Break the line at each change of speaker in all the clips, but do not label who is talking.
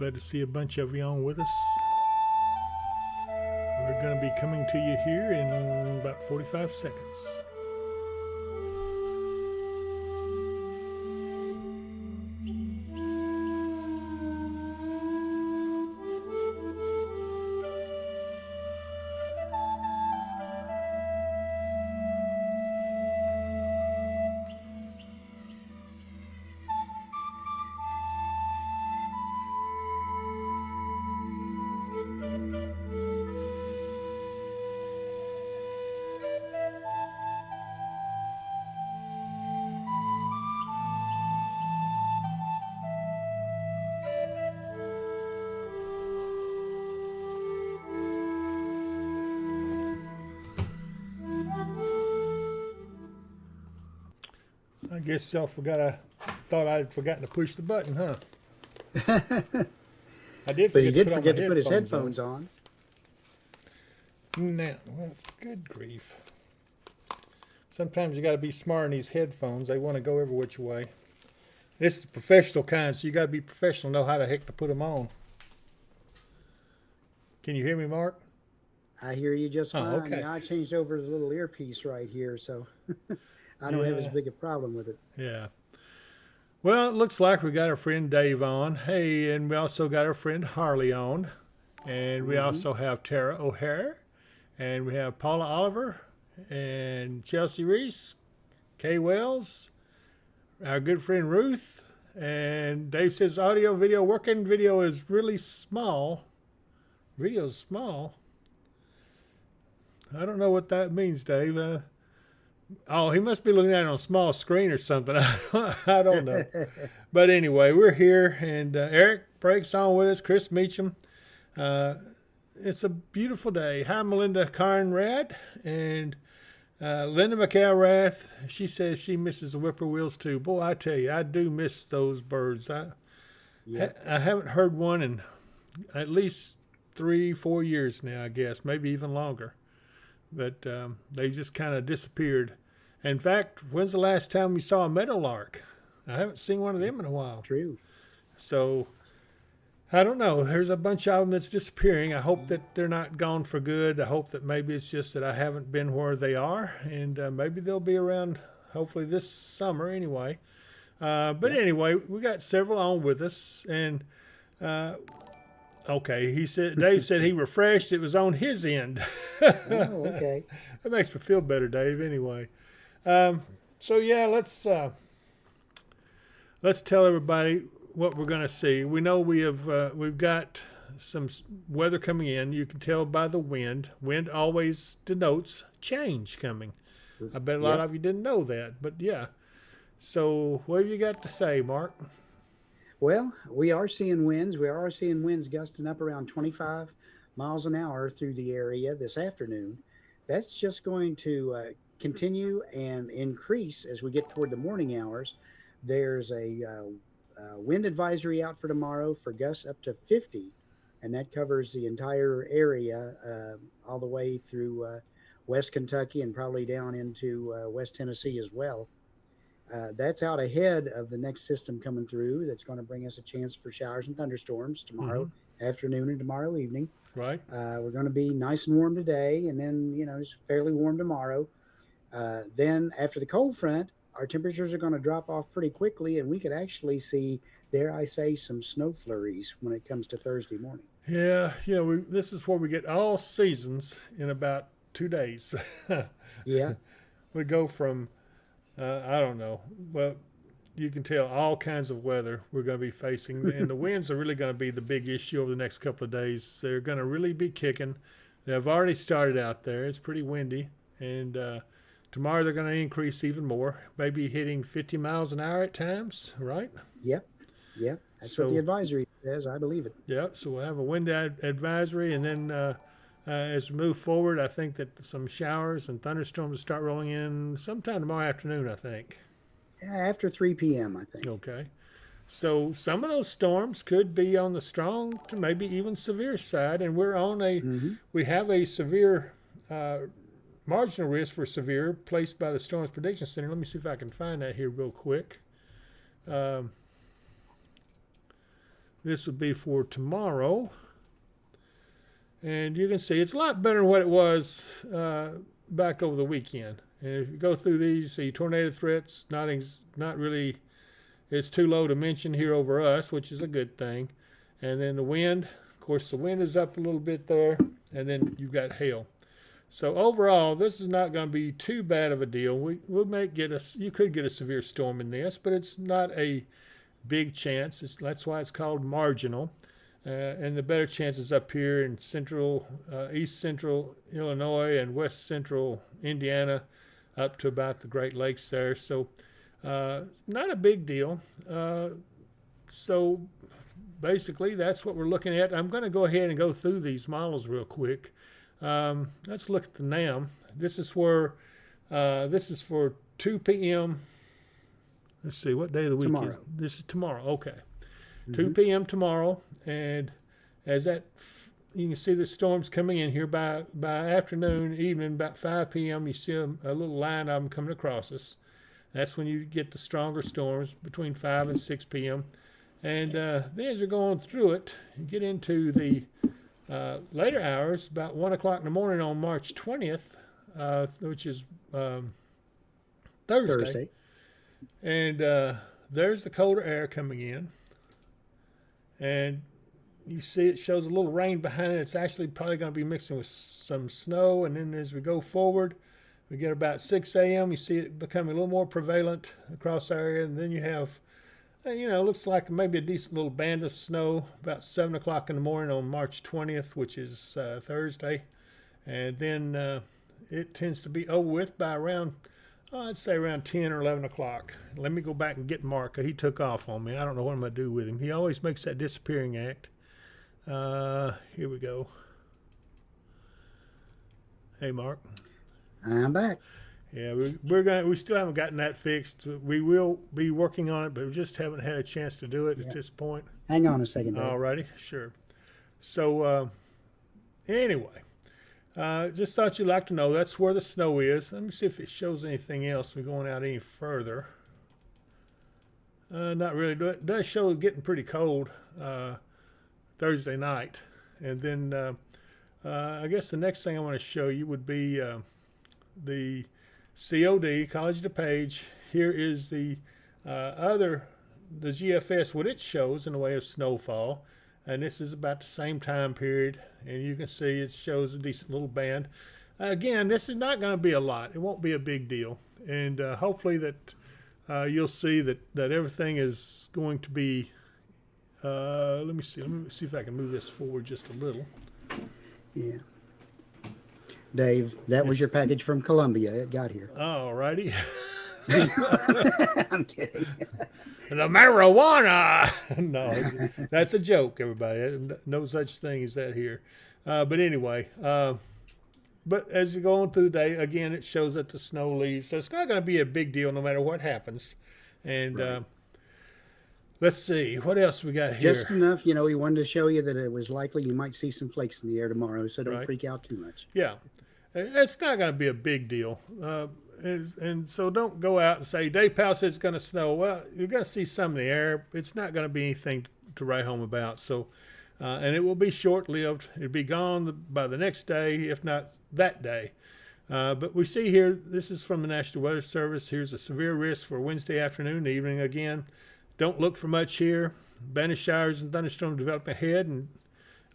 Glad to see a bunch of you on with us. We're going to be coming to you here in about 45 seconds. I guess y'all thought I'd forgotten to push the button, huh? I did
But he
forget
did
to
forget to
put
put his
my
headphones on.
Now, well, good grief. Sometimes you got to be smart in these headphones. They want to go every which way. It's the professional kind, so you got to be professional, know how the heck to put them on. Can you hear me, Mark?
I hear you just fine.
Okay.
Yeah, I changed over to the little earpiece right here, so I don't have as big a problem with it.
Yeah. Well, it looks like we got our friend Dave on. Hey, and we also got our friend Harley on. And we also have Tara O'Hare. And we have Paula Oliver and Chelsea Reese, Kay Wells, our good friend Ruth. And Dave says audio, video, working video is really small. Video's small. I don't know what that means, Dave. He must be looking at it on a small screen or something. I don't know. But anyway, we're here, and Eric Breaks on with us, Chris Meacham. It's a beautiful day. Hi, Melinda Conrad, and Linda McElrath. She says she misses the whippoorwills too. Boy, I tell you, I do miss those birds. I haven't heard one in at least 3-4 years now, I guess, maybe even longer. But they just kind of disappeared. In fact, when's the last time we saw a meadowlark? I haven't seen one of them in a while.
True.
So, I don't know. There's a bunch of them that's disappearing. I hope that they're not gone for good. I hope that maybe it's just that I haven't been where they are. And maybe they'll be around, hopefully, this summer anyway. But anyway, we got several on with us. And, okay, Dave said he refreshed. It was on his end.
Oh, okay.
That makes me feel better, Dave, anyway. So yeah, let's tell everybody what we're going to see. We know we've got some weather coming in. You can tell by the wind. Wind always denotes change coming. I bet a lot of you didn't know that, but yeah. So what have you got to say, Mark?
Well, we are seeing winds. We are seeing winds gusting up around 25 miles an hour through the area this afternoon. That's just going to continue and increase as we get toward the morning hours. There's a wind advisory out for tomorrow for gusts up to 50, and that covers the entire area all the way through West Kentucky and probably down into West Tennessee as well. That's out ahead of the next system coming through that's going to bring us a chance for showers and thunderstorms tomorrow afternoon and tomorrow evening.
Right.
We're going to be nice and warm today, and then, it's fairly warm tomorrow. Then after the cold front, our temperatures are going to drop off pretty quickly, and we could actually see, dare I say, some snow flurries when it comes to Thursday morning.
Yeah, this is where we get all seasons in about 2 days.
Yeah.
We go from, I don't know, well, you can tell all kinds of weather we're going to be facing. And the winds are really going to be the big issue over the next couple of days. They're going to really be kicking. They've already started out there. It's pretty windy. And tomorrow they're going to increase even more, maybe hitting 50 miles an hour at times, right?
Yep. That's what the advisory says. I believe it.
Yeah, so we'll have a wind advisory. And then as we move forward, I think that some showers and thunderstorms will start rolling in sometime tomorrow afternoon, I think.
After 3 p.m., I think.
Okay. So some of those storms could be on the strong to maybe even severe side, and we're on we have a severe marginal risk for severe placed by the Storms Prediction Center. Let me see if I can find that here real quick. This would be for tomorrow. And you can see it's a lot better than what it was back over the weekend. And if you go through these, you see tornado threats, not really, it's too low to mention here over us, which is a good thing. And then the wind, of course, the wind is up a little bit there, and then you've got hail. So overall, this is not going to be too bad of a deal. You could get a severe storm in this, but it's not a big chance. That's why it's called marginal. And the better chances up here in east central Illinois and west central Indiana, up to about the Great Lakes there. So it's not a big deal. So basically, that's what we're looking at. I'm going to go ahead and go through these models real quick. Let's look at the NAM. This is for 2 p.m. Let's see, what day of the week
Tomorrow.
is this? Is tomorrow. Okay. 2
Mm-hmm.
p.m. tomorrow, and as that you can see the storms coming in here by afternoon, evening, about 5 p.m. You see a little line of them coming across us. That's when you get the stronger storms between 5 and 6 p.m. And then as you're going through it, you get into the later hours, about 1 o'clock in the morning on March 20th, which is Thursday. And there's the colder air coming in. And you see it shows a little rain behind it. It's actually probably going to be mixing with some snow. And then as we go forward, we get about 6 a.m. You see it becoming a little more prevalent across the area. And then you have, looks like maybe a decent little band of snow about 7 o'clock in the morning on March 20th, which is Thursday. And then it tends to be over with by around, I'd say around 10 or 11 o'clock. Let me go back and get Mark. He took off on me. I don't know what I'm going to do with him. He always makes that disappearing act. Here we go. Hey, Mark.
I'm back.
Yeah, we still haven't gotten that fixed. We will be working on it, but we just haven't had a chance to do it at this point.
Hang on a second, Dave.
All righty, sure. So anyway. Just thought you'd like to know that's where the snow is. Let me see if it shows anything else. We're going out any further. Not really. It does show it getting pretty cold Thursday night. And then I guess the next thing I want to show you would be the COD, College DuPage. Here is the GFS, what it shows in the way of snowfall. And this is about the same time period, and you can see it shows a decent little band. Again, this is not going to be a lot. It won't be a big deal, and hopefully that you'll see that everything is going to be. Let me see if I can move this forward just a little.
Yeah. Dave, that was your package from Columbia. It got here.
All righty.
I'm kidding.
The marijuana. No, that's a joke, everybody. No such thing as that here. But anyway, but as you go on through the day, again, it shows that the snow leaves. So it's not going to be a big deal no matter what happens. And
Right.
Let's see. What else we got here?
Just enough, he wanted to show you that it was likely you might see some flakes in the air tomorrow, so don't
Right.
freak out too much.
Yeah. It's not going to be a big deal. And so don't go out and say, Dave Powell says it's going to snow. Well, you're going to see some in the air. It's not going to be anything to write home about. So, and it will be short-lived. It'll be gone by the next day, if not that day. But we see here, this is from the National Weather Service. Here's a severe risk for Wednesday afternoon and evening again. Don't look for much here. Band of showers and thunderstorms develop ahead and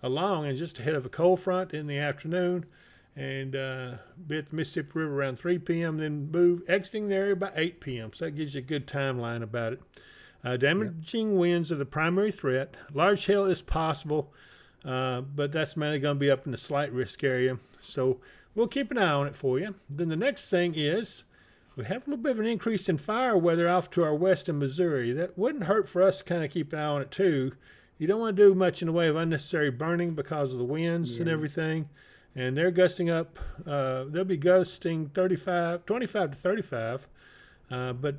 along and just ahead of a cold front in the afternoon. And be at the Mississippi River around 3 p.m., then move, exiting the area by 8 p.m. So that gives you a good timeline about it. Damaging winds are the primary threat. Large hail is possible, but that's mainly going to be up in the slight risk area. So we'll keep an eye on it for you. Then the next thing is we have a little bit of an increase in fire weather off to our west in Missouri. That wouldn't hurt for us to kind of keep an eye on it too. You don't want to do much in the way of unnecessary burning because of the winds and everything. And they're gusting up. They'll be gusting 25 to 35. But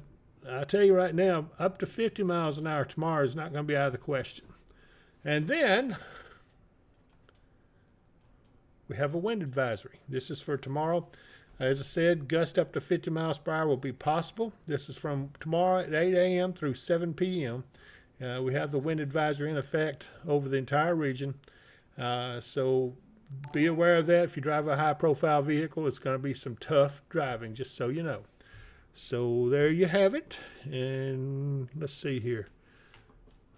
I tell you right now, up to 50 miles an hour tomorrow is not going to be out of the question. And then we have a wind advisory. This is for tomorrow. As I said, gust up to 50 miles per hour will be possible. This is from tomorrow at 8 a.m. through 7 p.m. We have the wind advisory in effect over the entire region. So be aware of that. If you drive a high-profile vehicle, it's going to be some tough driving, just so you know. So there you have it. And let's see here.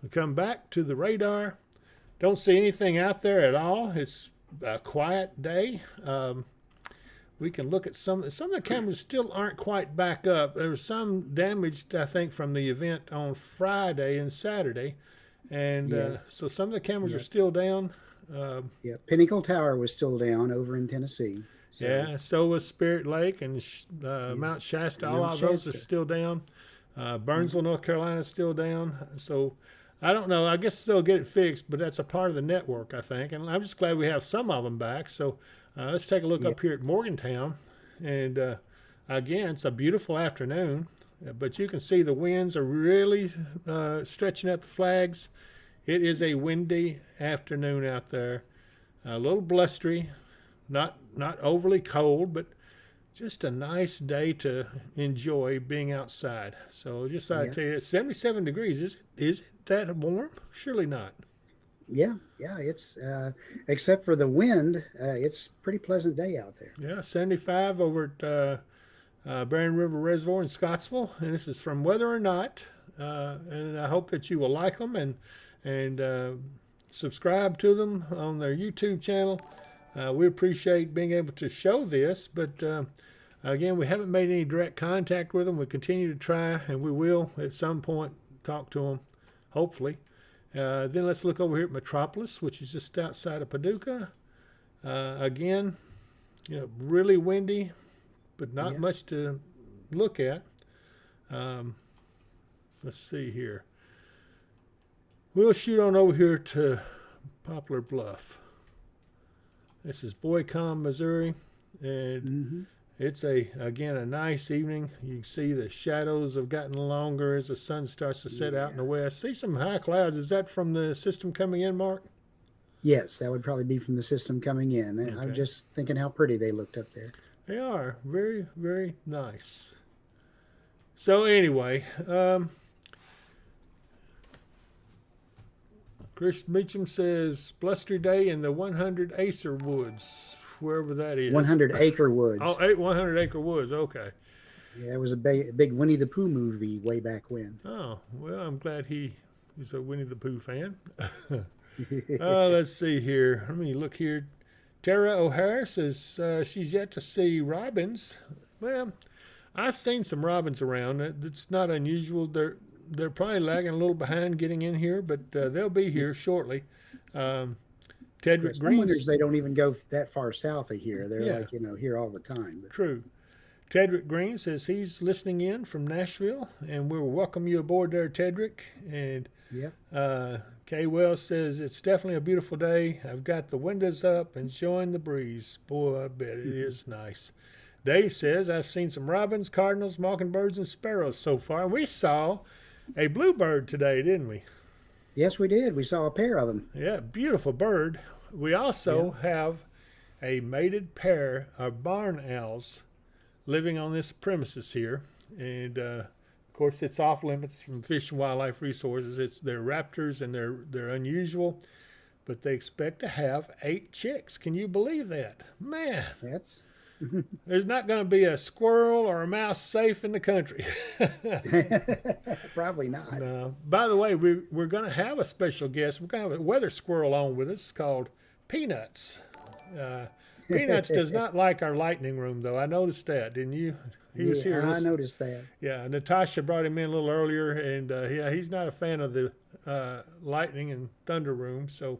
We come back to the radar. Don't see anything out there at all. It's a quiet day. We can look at some of the cameras still aren't quite back up. There was some damaged, I think, from the event on Friday and Saturday. And so some of the cameras are still down.
Pinnacle Tower was still down over in Tennessee. So.
So was Spirit Lake and Mount Shasta. All of those are still down. Burnsville, North Carolina is still down. So I don't know. I guess they'll get it fixed, but that's a part of the network, I think. And I'm just glad we have some of them back. So let's take a look up here at Morgantown. And again, it's a beautiful afternoon, but you can see the winds are really stretching up the flags. It is a windy afternoon out there, a little blustery, not overly cold, but just a nice day to enjoy being outside. So just thought I'd tell you, it's 77 degrees. Is it that warm? Surely not.
Yeah, it's except for the wind, it's a pretty pleasant day out there.
Yeah, 75 over at Barron River Reservoir in Scottsville, and this is from Whether or Not. And I hope that you will like them and subscribe to them on their YouTube channel. We appreciate being able to show this, but again, we haven't made any direct contact with them. We continue to try, and we will at some point talk to them, hopefully. Then let's look over here at Metropolis, which is just outside of Paducah. Again, really windy, but not much to look at. Let's see here. We'll shoot on over here to Poplar Bluff. This is Boycom, Missouri, and it's again a nice evening. You can see the shadows have gotten longer as the sun starts to set out in the west. See some high clouds. Is that from the system coming in, Mark?
Yes, that would probably be from the system coming in. Okay. I'm just thinking how pretty they looked up there.
They are very, very nice. So anyway, Chris Meacham says, blustery day in the 100 Acer Woods, wherever that is.
100 Acre Woods.
Oh, 100 Acre Woods, okay.
Yeah, it was a big Winnie the Pooh movie way back when.
Oh, well, I'm glad he's a Winnie the Pooh fan. Let's see here. Let me look here. Tara O'Hare says she's yet to see robins. Well, I've seen some robins around. It's not unusual. They're probably lagging a little behind getting in here, but they'll be here shortly. Tedrick
some
Green.
winters they don't even go that far south of here. They're here all the time. But.
True. Tedrick Green says he's listening in from Nashville, and we'll welcome you aboard there, Tedrick. And Kay Wells says it's definitely a beautiful day. I've got the windows up, enjoying the breeze. Boy, I bet it is nice. Dave says I've seen some robins, cardinals, mockingbirds, and sparrows so far. We saw a bluebird today, didn't we?
Yes, we did. We saw a pair of them.
Yeah, beautiful bird. We also have a mated pair of barn owls living on this premises here. And, of course, it's off limits from Fish and Wildlife Resources. They're raptors, and they're unusual. But they expect to have 8 chicks. Can you believe that? Man.
That's...
There's not going to be a squirrel or a mouse safe in the country.
Probably not.
No. By the way, we're going to have a special guest. We're going to have a weather squirrel on with us called Peanuts. Peanuts does not like our lightning room, though. I noticed that, didn't you? He was here.
I noticed that.
Yeah, Natasha brought him in a little earlier, and he's not a fan of the lightning and thunder room. So,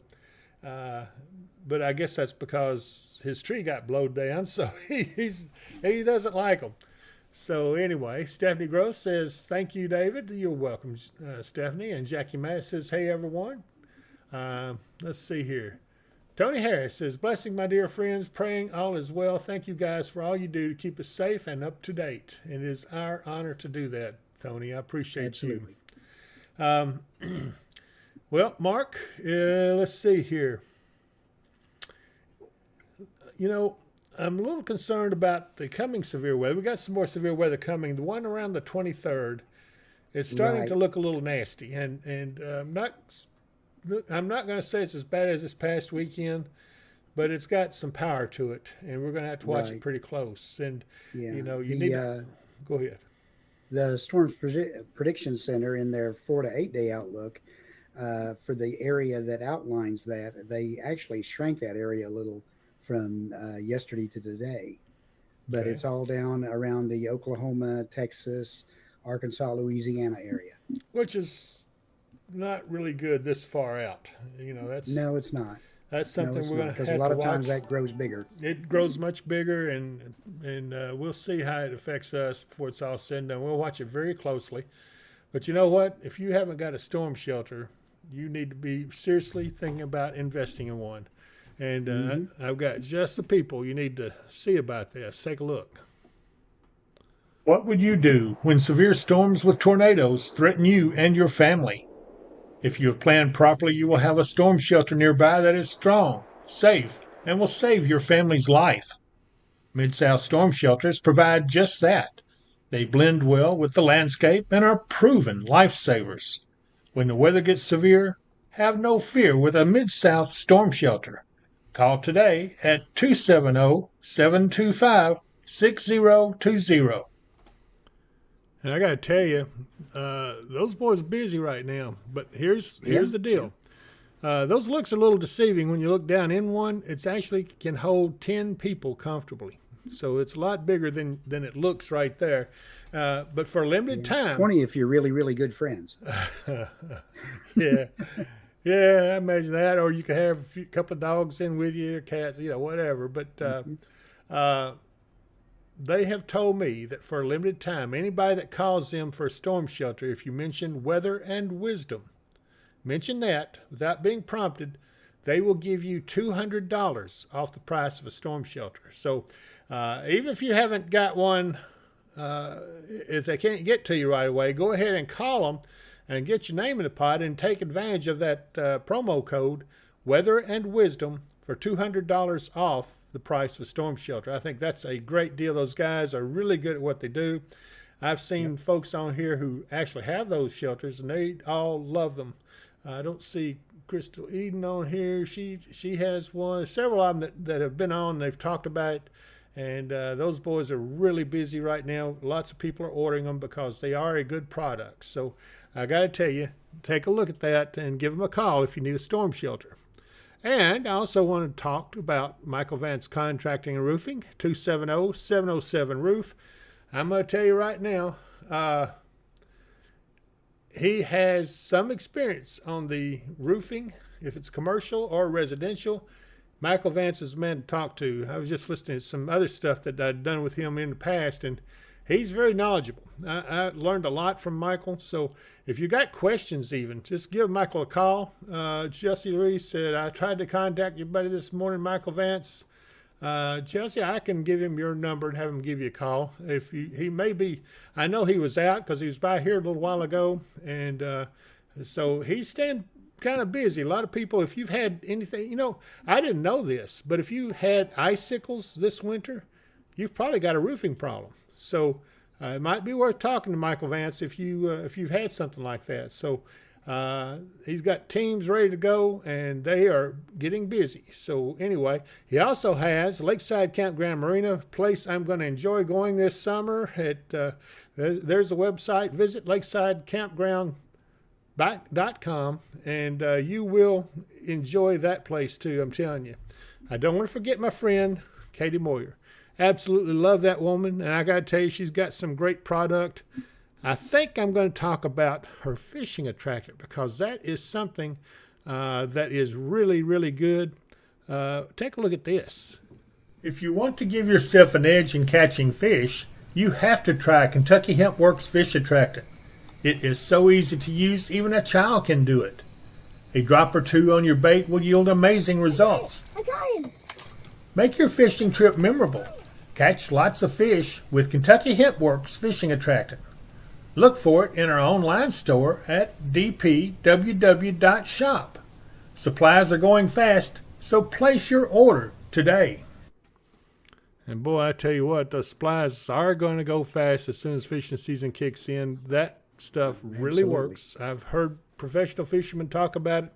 but I guess that's because his tree got blowed down, so he doesn't like them. So anyway, Stephanie Gross says, thank you, David. You're welcome, Stephanie. And Jackie Mass says, hey, everyone. Let's see here. Tony Harris says, blessing, my dear friends, praying all is well. Thank you guys for all you do to keep us safe and up to date. It is our honor to do that, Tony. I appreciate you. Well, Mark, let's see here. I'm a little concerned about the coming severe weather. We got some more severe weather coming. The one around the 23rd it's starting
Right.
to look a little nasty, and I'm not going to say it's as bad as this past weekend, but it's got some power to it, and we're going to have to watch it
Right.
pretty close. And
Yeah.
you need to go ahead.
The Prediction Center in their 4 to 8 day outlook for the area that outlines that, they actually shrank that area a little from yesterday to today. But
Okay,
it's all down around the Oklahoma, Texas, Arkansas, Louisiana area.
which is not really good this far out.
No, it's not.
That's
No,
something
it's
we're
not.
going to
Because a
have
lot
to
of times
watch.
that grows bigger.
It grows much bigger, and we'll see how it affects us before it's all said and done. We'll watch it very closely. But you know what? If you haven't got a storm shelter, you need to be seriously thinking about investing in one. And
Hmm.
I've got just the people you need to see about this. Take a look.
What would you do when severe storms with tornadoes threaten you and your family? If you have planned properly, you will have a storm shelter nearby that is strong, safe, and will save your family's life. Mid-South storm shelters provide just that. They blend well with the landscape and are proven lifesavers. When the weather gets severe, have no fear with a Mid-South storm shelter. Call today at 270-725-6020.
And I got to tell you, those boys are busy right now. But here's
Yeah.
the deal. Those looks a little deceiving when you look down in one. It's actually can hold 10 people comfortably. So it's a lot bigger than it looks right there. But for a limited
Yeah.
time,
20 if you're really, really good friends.
yeah, yeah, I imagine that. Or you could have a couple of dogs in with you, cats, whatever. But they have told me that for a limited time, anybody that calls them for a storm shelter, if you mention weather and wisdom, mention that without being prompted, they will give you $200 off the price of a storm shelter. So even if you haven't got one, if they can't get to you right away, go ahead and call them and get your name in the pot and take advantage of that promo code, Weather and Wisdom, for $200 off the price of a storm shelter. I think that's a great deal. Those guys are really good at what they do. I've seen folks on here who actually have those shelters, and they all love them. I don't see Crystal Eden on here. She has one. Several of them that have been on. They've talked about it, and those boys are really busy right now. Lots of people are ordering them because they are a good product. So I got to tell you, take a look at that and give them a call if you need a storm shelter. And I also want to talk about Michael Vance Contracting and Roofing, 270-707-ROOF. I'm going to tell you right now, he has some experience on the roofing, if it's commercial or residential. Michael Vance is a man to talk to. I was just listening to some other stuff that I'd done with him in the past, and he's very knowledgeable. I learned a lot from Michael. So if you got questions even, just give Michael a call. Chelsea Reese said, I tried to contact your buddy this morning, Michael Vance. Chelsea, I can give him your number and have him give you a call. If he may be, I know he was out because he was by here a little while ago. And so he's staying kind of busy. A lot of people, if you've had anything, I didn't know this, but if you had icicles this winter, you've probably got a roofing problem. So it might be worth talking to Michael Vance if you've had something like that. So he's got teams ready to go, and they are getting busy. So anyway, he also has Lakeside Campground Marina, place I'm going to enjoy going this summer. There's a website. Visit lakesidecampground.com, and you will enjoy that place too. I'm telling you. I don't want to forget my friend Katie Moyer. Absolutely love that woman, and I got to tell you, she's got some great product. I think I'm going to talk about her fishing attractant because that is something that is really, really good. Take a look at this.
If you want to give yourself an edge in catching fish, you have to try Kentucky Hemp Works Fish Attractant. It is so easy to use, even a child can do it. A drop or two on your bait will yield amazing results.
I got him.
Make your fishing trip memorable. Catch lots of fish with Kentucky Hemp Works Fishing Attractant. Look for it in our online store at dpww.shop. Supplies are going fast, so place your order today.
And boy, I tell you what, the supplies are going to go fast as soon as fishing season kicks in. That stuff really
Absolutely.
works. I've heard professional fishermen talk about it.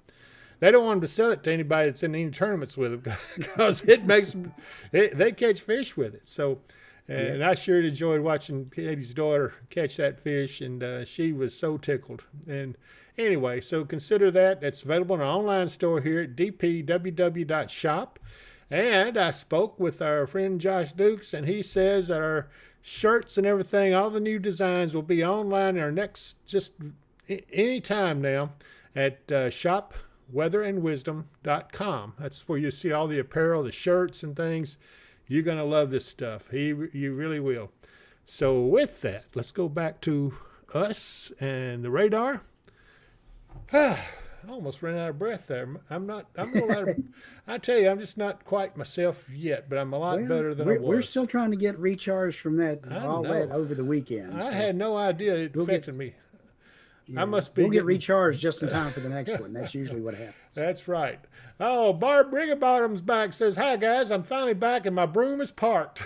They don't want them to sell it to anybody that's in any tournaments with them because it makes them, they catch fish with it. So, and I sure enjoyed watching Katie's daughter catch that fish, and she was so tickled. And anyway, so consider that. It's available in our online store here at dpww.shop. And I spoke with our friend Josh Dukes, and he says that our shirts and everything, all the new designs will be online in our next, just any time now at shopweatherandwisdom.com. That's where you see all the apparel, the shirts and things. You're going to love this stuff. You really will. So with that, let's go back to us and the radar. I almost ran out of breath there. I tell you, I'm just not quite myself yet, but I'm a lot better than I was.
We're still trying to get recharged from that over the weekend.
I had no idea it affected me.
Yeah,
I must be.
We'll get recharged just in time for the next one. That's usually what happens.
That's right. Oh, Barb Rigabottom's back. Says, "Hi guys, I'm finally back and my broom is parked."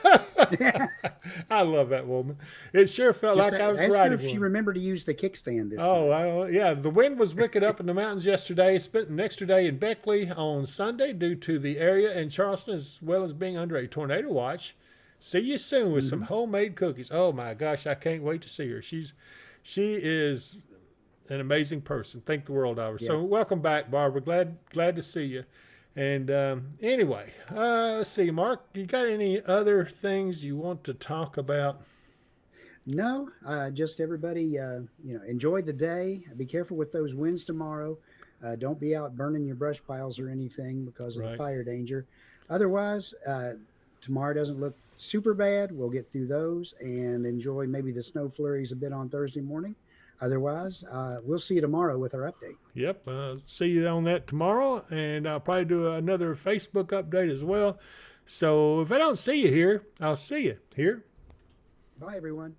I love that woman. It sure felt like I was
ask
riding
her if she
one.
remembered to use the kickstand this time.
Oh, I don't. Yeah, the wind was wicked up in the mountains yesterday. Spent an extra day in Beckley on Sunday due to the area in Charleston, as well as being under a tornado watch. See you soon with some homemade cookies. Oh my gosh, I can't wait to see her. She is an amazing person. Think the world of her.
Yeah.
So welcome back, Barbara. Glad to see you. And anyway, let's see, Mark, you got any other things you want to talk about?
No, just everybody, enjoy the day. Be careful with those winds tomorrow. Don't be out burning your brush piles or anything because of the fire danger. Otherwise, tomorrow doesn't look super bad. We'll get through those and enjoy maybe the snow flurries a bit on Thursday morning. Otherwise, we'll see you tomorrow with our update.
Yep. See you on that tomorrow. And I'll probably do another Facebook update as well. So if I don't see you here, I'll see you here.
Bye, everyone.